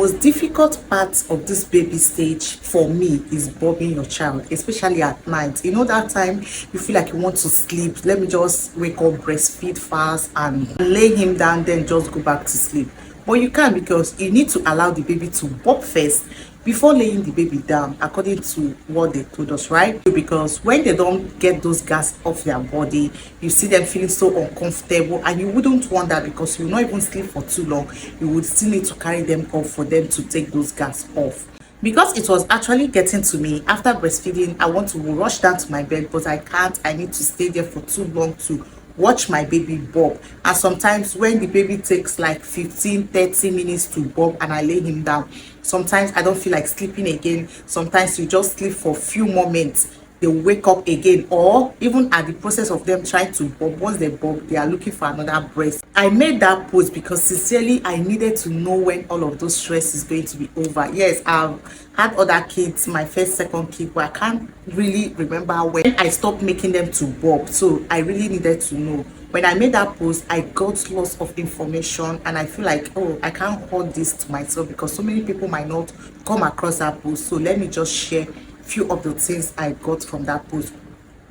most difficult part of this baby stage for me is bobbing your child, especially at night. You know, that time you feel like you want to sleep. Let me just wake up, breastfeed fast and lay him down, then just go back to sleep. But you can't, because you need to allow the baby to bob first before laying the baby down, according to what they told us, right? Because when they don't get those gas off their body, you see them feeling so uncomfortable, and you wouldn't want that, because you will not even sleep for too long. You would still need to carry them off for them to take those gas off. Because it was actually getting to me after breastfeeding, I want to rush down to my bed, but I can't. I need to stay there for too long to watch my baby bob. And sometimes when the baby takes like 15-30 minutes to bob and I lay him down, sometimes I don't feel like sleeping again. Sometimes you just sleep for a few moments, they wake up again, or even at the process of them trying to bob, once they bob, they are looking for another breast. I made that post because sincerely I needed to know when all of those stress is going to be over. Yes, I've had other kids, my first, second kid, but I can't really remember when I stopped making them to bob. So I really needed to know. When I made that post, I got lots of information, and I feel like, oh, I can't hold this to myself because so many people might not come across that post. So let me just share few of the things I got from that post.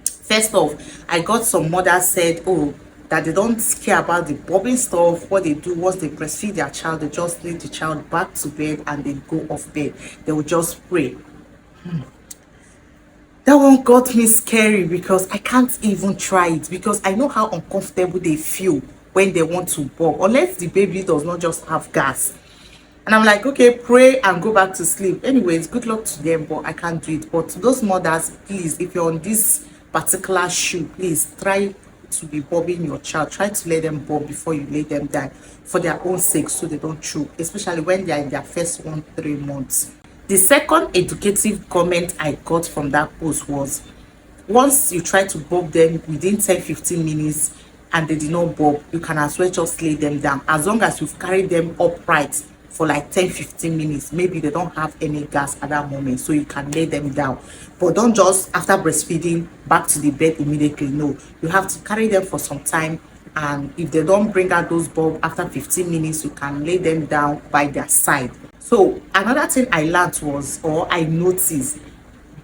First off, I got some mothers said, oh, that they don't care about the bobbing stuff. What they do once they breastfeed their child, they just lay the child back to bed and they go off bed. They will just pray. That one got me scary, because I can't even try it, because I know how uncomfortable they feel when they want to bob, unless the baby does not just have gas. And I'm like, okay, pray and go back to sleep. Anyways, good luck to them, but I can't do it. But to those mothers, please, if you're on this particular shoe, please try to be bobbing your child. Try to let them bob before you lay them down, for their own sake, so they don't choke, especially when they're in their first 1-3 months. The second educative comment I got from that post was, once you try to bob them within 10-15 minutes and they did not bob, you can as well just lay them down, as long as you've carried them upright for like 10-15 minutes. Maybe they don't have any gas at that moment, so you can lay them down. But don't just after breastfeeding back to the bed immediately. No, you have to carry them for some time, and if they don't bring out those bulb after 15 minutes, you can lay them down by their side. So another thing I learned was, or I noticed,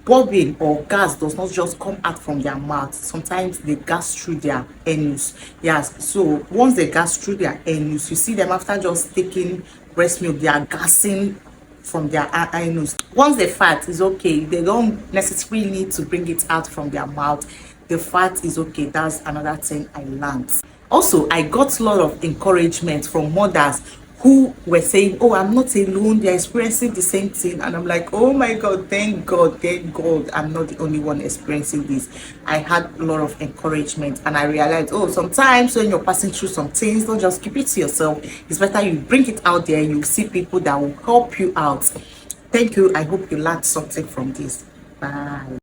bobbing or gas does not just come out from their mouth. Sometimes they gas through their anus. Yes, so once they gas through their anus, you see them after just taking breast milk, they are gassing from their anus. Once the fat is okay, they don't necessarily need to bring it out from their mouth. The fat is okay. That's another thing I learned. Also, I got a lot of encouragement from mothers who were saying, oh, I'm not alone, they're experiencing the same thing. And I'm like, oh my God, thank God, I'm not the only one experiencing this. I had a lot of encouragement, and I realized, oh, sometimes when you're passing through some things, don't just keep it to yourself. It's better you bring it out there. You see people that will help you out. Thank you. I hope you learned something from this. Bye.